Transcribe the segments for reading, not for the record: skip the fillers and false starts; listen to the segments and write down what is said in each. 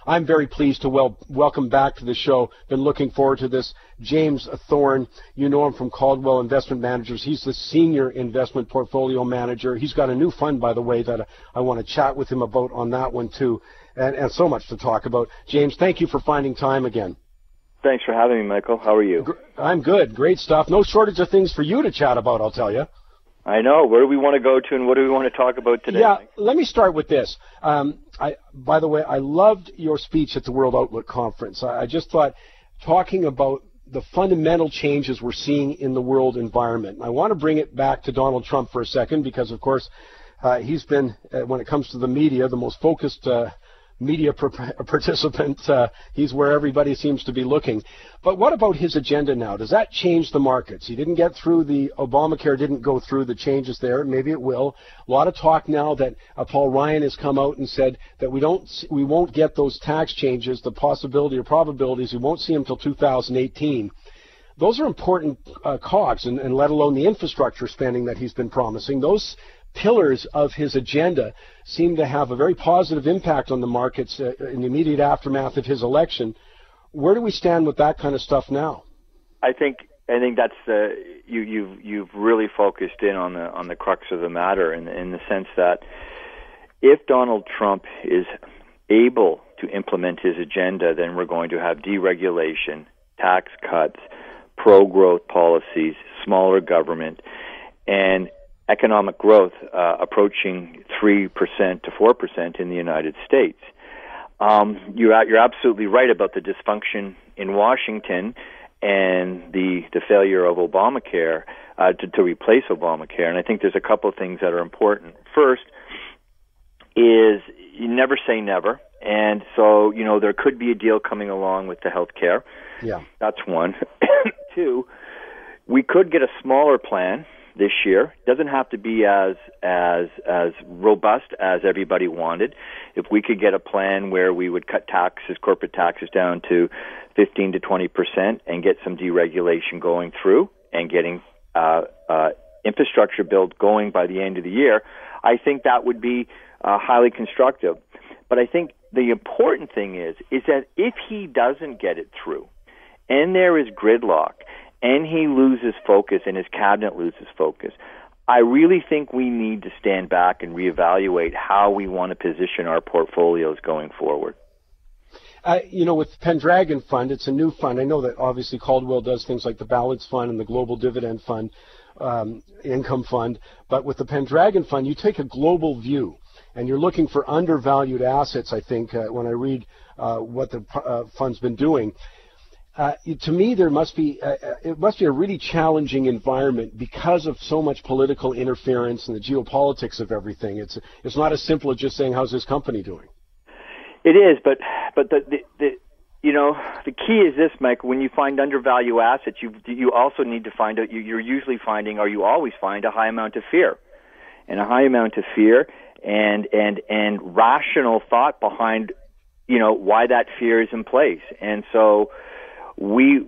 I'm very pleased to welcome back to the show. Been looking forward to this. James Thorne, you know him from Caldwell Investment Managers. He's the Senior Investment Portfolio Manager. He's got a new fund, by the way, that I want to chat with him about on that one, too. And so much to talk about. James, thank you for finding time again. Thanks for having me, Michael. How are you? I'm good. Great stuff. No shortage of things for you to chat about, I'll tell you. I know. Where do we want to go to and what do we want to talk about today? Yeah, let me start with this. By the way, I loved your speech at the World Outlook Conference. I just thought talking about the fundamental changes we're seeing in the world environment. I want to bring it back to Donald Trump for a second because, of course, he's been, when it comes to the media, the most focused media participant. He's where everybody seems to be looking. But what about his agenda now? Does that change the markets? He didn't get through Obamacare didn't go through the changes there. Maybe it will. A lot of talk now that Paul Ryan has come out and said that we won't get those tax changes, the possibility or probabilities, we won't see them until 2018. Those are important cogs, and let alone the infrastructure spending that he's been promising. Those pillars of his agenda seem to have a very positive impact on the markets in the immediate aftermath of his election. Where do we stand with that kind of stuff now? I think that's you've really focused in on the crux of the matter in the sense that if Donald Trump is able to implement his agenda, then we're going to have deregulation, tax cuts, pro-growth policies, smaller government, and economic growth approaching 3% to 4% in the United States. You're absolutely right about the dysfunction in Washington and the failure of Obamacare to replace Obamacare. And I think there's a couple of things that are important. First is you never say never. And so, there could be a deal coming along with the health care. Yeah. That's one. Two, we could get a smaller plan this year. It doesn't have to be as robust as everybody wanted. If we could get a plan where we would cut corporate taxes down to 15 to 20% and get some deregulation going through and getting infrastructure build going by the end of the year, I think that would be highly constructive. But I think the important thing is that if he doesn't get it through and there is gridlock, and he loses focus and his cabinet loses focus, I really think we need to stand back and reevaluate how we want to position our portfolios going forward. With Pendragon Fund, it's a new fund. I know that obviously Caldwell does things like the Balance Fund and the Global Dividend Fund, Income Fund. But with the Pendragon Fund, you take a global view, and you're looking for undervalued assets, I think, when I read what the fund's been doing. To me, it must be a really challenging environment because of so much political interference and the geopolitics of everything. It's not as simple as just saying, how's this company doing? It is, but the key is this, Mike. When you find undervalued assets, you also need to find out. You're usually finding, or you always find, a high amount of fear, and a high amount of fear and rational thought behind, why that fear is in place, and so. We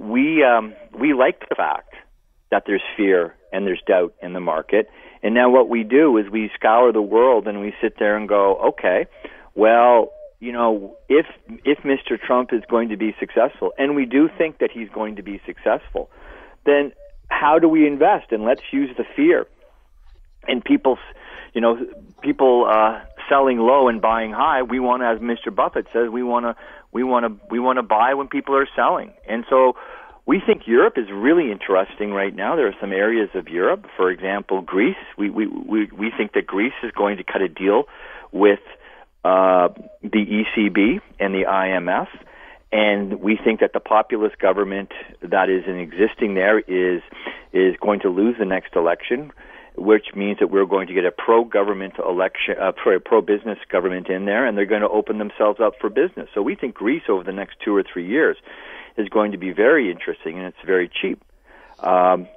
like the fact that there's fear and there's doubt in the market. And now what we do is we scour the world and we sit there and go, okay, well, if Mr. Trump is going to be successful, and we do think that he's going to be successful, then how do we invest? And let's use the fear. And people selling low and buying high. We want to, as Mr. Buffett says, we want to buy when people are selling. And so we think Europe is really interesting right now. There are some areas of Europe, for example, Greece. We think that Greece is going to cut a deal with the ECB and the IMF. And we think that the populist government that is existing there is going to lose the next election, which means that we're going to get a pro-government election, pro-business government in there, and they're going to open themselves up for business. So we think Greece over the next 2 or 3 years is going to be very interesting, and it's very cheap.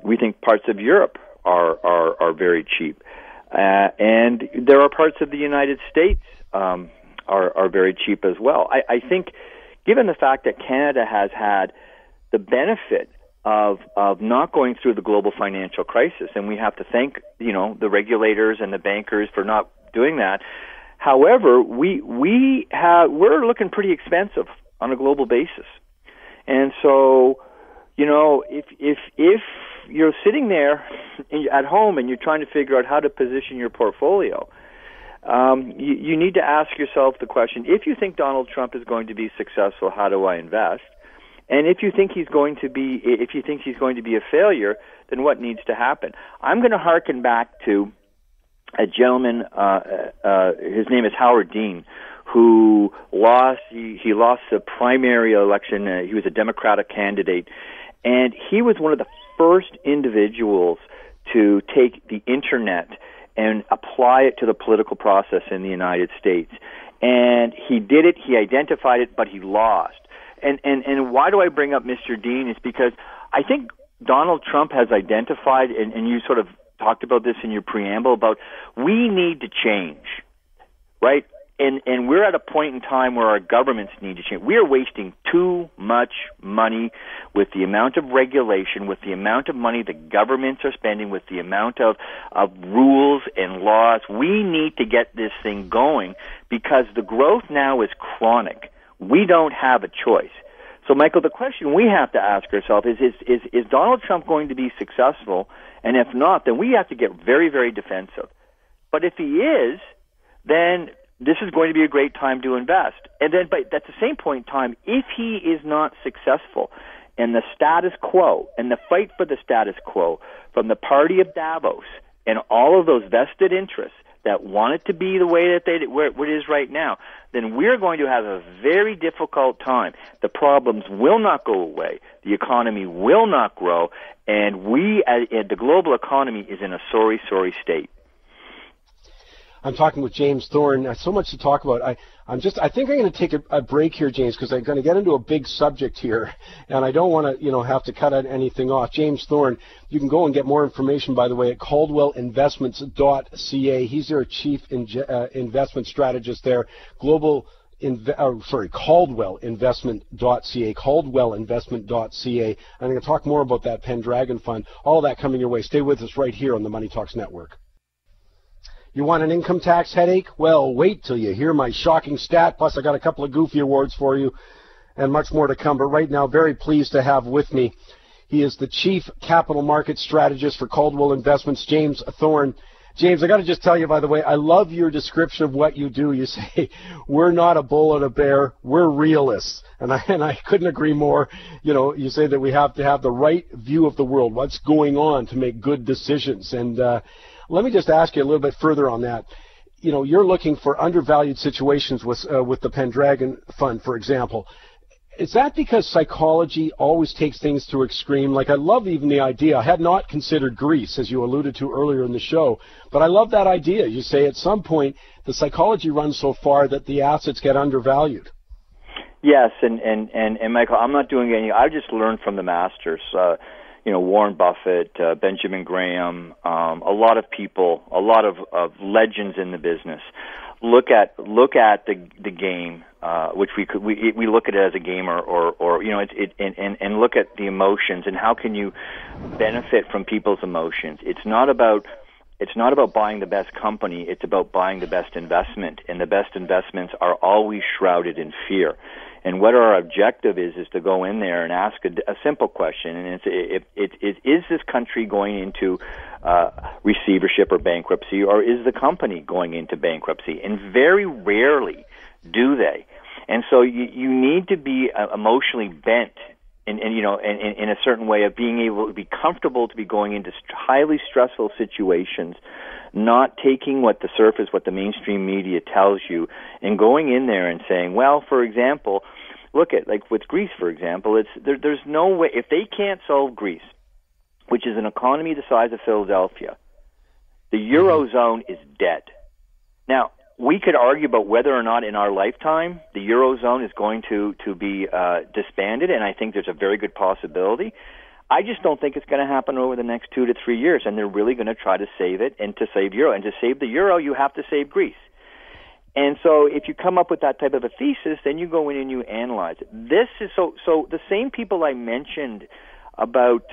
We think parts of Europe are very cheap, and there are parts of the United States are very cheap as well. I think, given the fact that Canada has had the benefit of not going through the global financial crisis, and we have to thank the regulators and the bankers for not doing that. However, we're looking pretty expensive on a global basis. And so, if you're sitting there at home and you're trying to figure out how to position your portfolio, you need to ask yourself the question, if you think Donald Trump is going to be successful, how do I invest? And if you think he's going to be a failure, then what needs to happen? I'm going to hearken back to a gentleman, his name is Howard Dean, who lost, he lost the primary election. He was a Democratic candidate, and he was one of the first individuals to take the internet and apply it to the political process in the United States. And he did it, he identified it, but he lost. And why do I bring up Mr. Dean? Is because I think Donald Trump has identified, and you sort of talked about this in your preamble, about we need to change, right? And we're at a point in time where our governments need to change. We are wasting too much money with the amount of regulation, with the amount of money the governments are spending, with the amount of rules and laws. We need to get this thing going because the growth now is chronic. We don't have a choice. So, Michael, the question we have to ask ourselves is Donald Trump going to be successful? And if not, then we have to get very, very defensive. But if he is, then this is going to be a great time to invest. And then, but at the same point in time, if he is not successful, and the status quo and the fight for the status quo from the party of Davos and all of those vested interests that want it to be the way that where it is right now, then we're going to have a very difficult time. The problems will not go away. The economy will not grow. And the global economy is in a sorry, sorry state. I'm talking with James Thorne. So much to talk about. I think I'm going to take a break here, James, because I'm going to get into a big subject here, and I don't want to, have to cut anything off. James Thorne, you can go and get more information, by the way, at caldwellinvestments.ca. He's their chief investment strategist there. Caldwellinvestment.ca, caldwellinvestment.ca. I'm going to talk more about that Pendragon Fund. All of that coming your way. Stay with us right here on the Money Talks Network. You want an income tax headache? Well, wait till you hear my shocking stat. Plus, I got a couple of goofy awards for you and much more to come. But right now, very pleased to have with me. He is the Chief Capital Market Strategist for Caldwell Investments, James Thorne. James, I got to just tell you, by the way, I love your description of what you do. You say, we're not a bull and a bear, we're realists. And I couldn't agree more. You say that we have to have the right view of the world, what's going on to make good decisions. And let me just ask you a little bit further on that. You're looking for undervalued situations with the Pendragon Fund, for example. Is that because psychology always takes things to extreme? Like, I love even the idea. I had not considered Greece, as you alluded to earlier in the show, but I love that idea. You say at some point the psychology runs so far that the assets get undervalued. Yes, and Michael, I'm not doing any. I just learned from the masters. Warren Buffett, Benjamin Graham, a lot of people, a lot of legends in the business. Look at the game, which we look at it as a game, or and look at the emotions and how can you benefit from people's emotions. It's not about buying the best company. It's about buying the best investment, and the best investments are always shrouded in fear. And what our objective is to go in there and ask a simple question, and is this country going into receivership or bankruptcy, or is the company going into bankruptcy? And very rarely do they. And so you need to be emotionally bent in a certain way of being able to be comfortable to be going into highly stressful situations, not taking what the mainstream media tells you, and going in there and saying, well, for example, look at, like with Greece, for example, there's no way, if they can't solve Greece, which is an economy the size of Philadelphia, the Eurozone is dead. Now, we could argue about whether or not in our lifetime the Eurozone is going to be disbanded, and I think there's a very good possibility. I just don't think it's going to happen over the next 2 to 3 years, and they're really going to try to save it and to save Euro. And to save the Euro, you have to save Greece. And so if you come up with that type of a thesis, then you go in and you analyze it. This is so the same people I mentioned about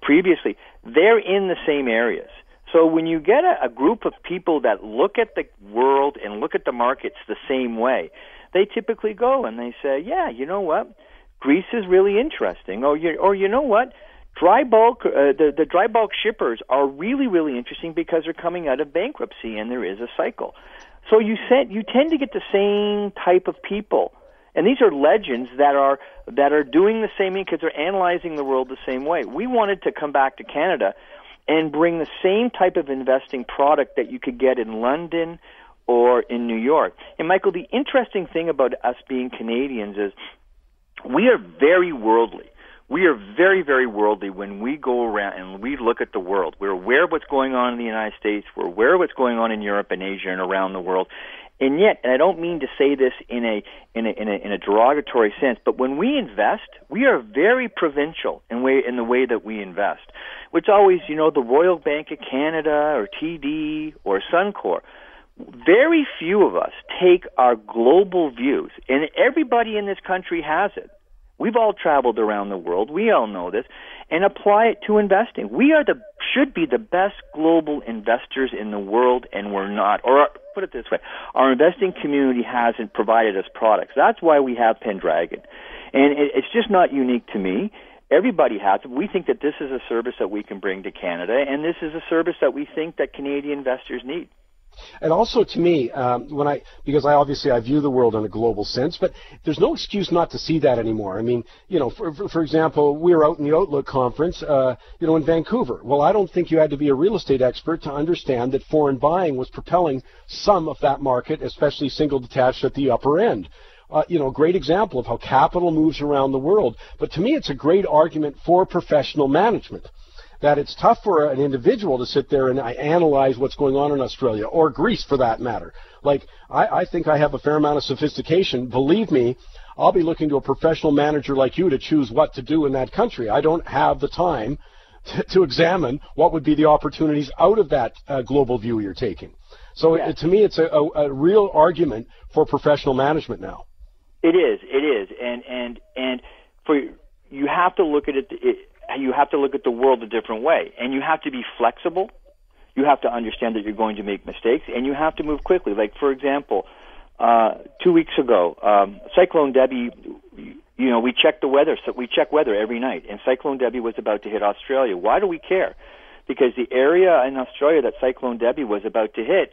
previously, they're in the same areas. So when you get a group of people that look at the world and look at the markets the same way, they typically go and they say, yeah, you know what? Greece is really interesting. Or you know what? Dry bulk, the dry bulk shippers are really, really interesting because they're coming out of bankruptcy and there is a cycle. So you tend to get the same type of people. And these are legends that are doing the same thing because they're analyzing the world the same way. We wanted to come back to Canada and bring the same type of investing product that you could get in London or in New York. And Michael, the interesting thing about us being Canadians is we are very worldly. We are very, very worldly when we go around and we look at the world. We're aware of what's going on in the United States. We're aware of what's going on in Europe and Asia and around the world. And yet, and I don't mean to say this in a derogatory sense, but when we invest, we are very provincial in the way that we invest. Which always, the Royal Bank of Canada or TD or Suncor, very few of us take our global views, and everybody in this country has it. We've all traveled around the world. We all know this, and apply it to investing. We should be the best global investors in the world, and we're not. Or put it this way, our investing community hasn't provided us products. That's why we have Pendragon. And it's just not unique to me. Everybody has it. We think that this is a service that we can bring to Canada, and this is a service that we think that Canadian investors need. And also to me, because I view the world in a global sense, but there's no excuse not to see that anymore. I mean, for example, we were out in the Outlook conference, in Vancouver. Well, I don't think you had to be a real estate expert to understand that foreign buying was propelling some of that market, especially single detached at the upper end. Great example of how capital moves around the world. But to me, it's a great argument for professional management. That it's tough for an individual to sit there and analyze what's going on in Australia, or Greece for that matter. Like, I think I have a fair amount of sophistication. Believe me, I'll be looking to a professional manager like you to choose what to do in that country. I don't have the time to examine what would be the opportunities out of that global view you're taking. So to me, it's a real argument for professional management now. It is, and you have to look at it. You have to look at the world a different way, and you have to be flexible. You have to understand that you're going to make mistakes, and you have to move quickly. Like, for example, 2 weeks ago, Cyclone Debbie, we check the weather. So we check weather every night, and Cyclone Debbie was about to hit Australia. Why do we care? Because the area in Australia that Cyclone Debbie was about to hit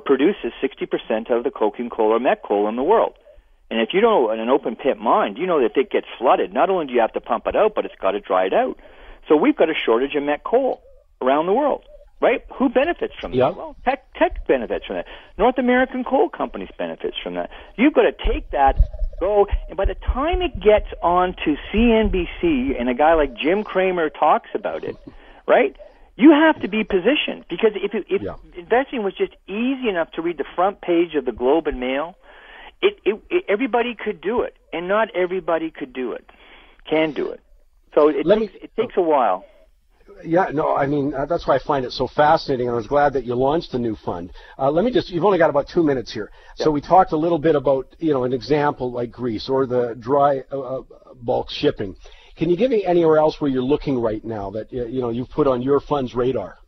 produces 60% of the coking coal or met coal in the world. And if you don't, in an open pit mine, you know that if it gets flooded, not only do you have to pump it out, but it's got to dry it out. So we've got a shortage of met coal around the world, right? Who benefits from that? Yep. Well, Teck benefits from that. North American coal companies benefits from that. You've got to take that, and by the time it gets on to CNBC and a guy like Jim Cramer talks about it, right? You have to be positioned, because if investing was just easy enough to read the front page of the Globe and Mail, everybody could do it, and not everybody can do it. So it takes a while. Yeah, no, I mean, that's why I find it so fascinating, and I was glad that you launched a new fund. You've only got about 2 minutes here. Yeah. So we talked a little bit about, an example like Greece or the dry bulk shipping. Can you give me anywhere else where you're looking right now that, you've put on your fund's radar?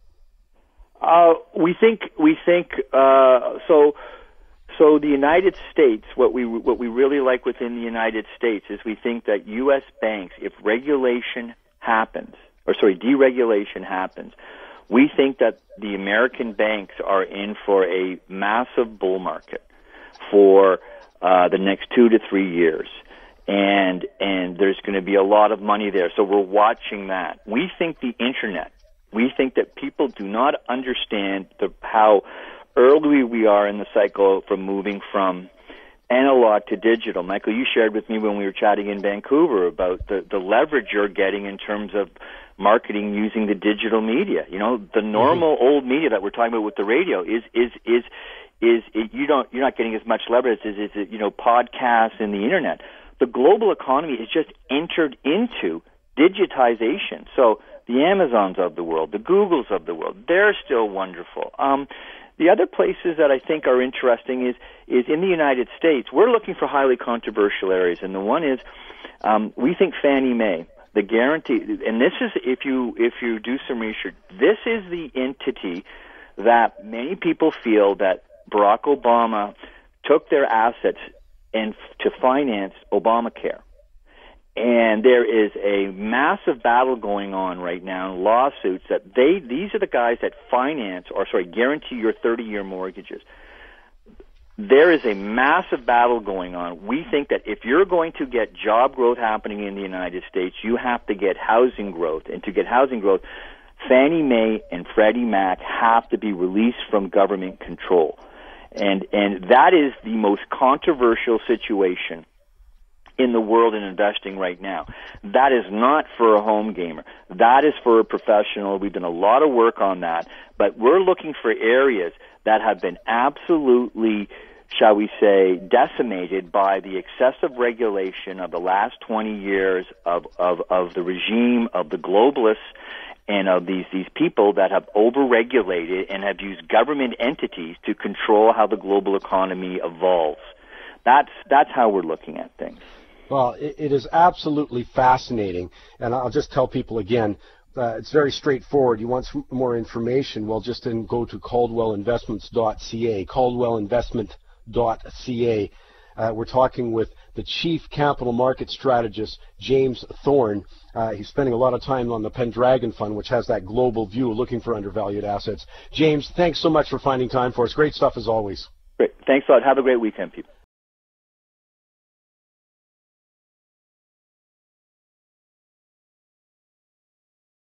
So the United States, what we really like within the United States is we think that U.S. banks, if deregulation happens, we think that the American banks are in for a massive bull market for the next 2 to 3 years. And there's going to be a lot of money there. So we're watching that. We think the internet, we think that people do not understand how early we are in the cycle from moving from analog to digital. Michael, you shared with me when we were chatting in Vancouver about the leverage you're getting in terms of marketing using the digital media. The normal old media that we're talking about with the radio you're not getting as much leverage as podcasts and the internet. The global economy has just entered into digitization. So the Amazons of the world, the Googles of the world, they're still wonderful. The other places that I think are interesting is in the United States. We're looking for highly controversial areas, and the one is we think Fannie Mae, the guarantee, and this is, if you do some research, this is the entity that many people feel that Barack Obama took their assets and to finance Obamacare. And there is a massive battle going on right now in lawsuits that these are the guys that guarantee your 30-year mortgages. There is a massive battle going on. We think that if you're going to get job growth happening in the United States, you have to get housing growth. And to get housing growth, Fannie Mae and Freddie Mac have to be released from government control. And that is the most controversial situation in the world in investing right now. That is not for a home gamer. That is for a professional. We've done a lot of work on that. But we're looking for areas that have been absolutely, shall we say, decimated by the excessive regulation of the last 20 years of the regime, of the globalists, and of these people that have overregulated and have used government entities to control how the global economy evolves. That's how we're looking at things. Well, it is absolutely fascinating, and I'll just tell people again, it's very straightforward. You want some more information, well, just then go to caldwellinvestments.ca, caldwellinvestment.ca. We're talking with the Chief Capital Market Strategist, James Thorne. He's spending a lot of time on the Pendragon Fund, which has that global view, looking for undervalued assets. James, thanks so much for finding time for us. Great stuff as always. Great. Thanks a lot. Have a great weekend, people.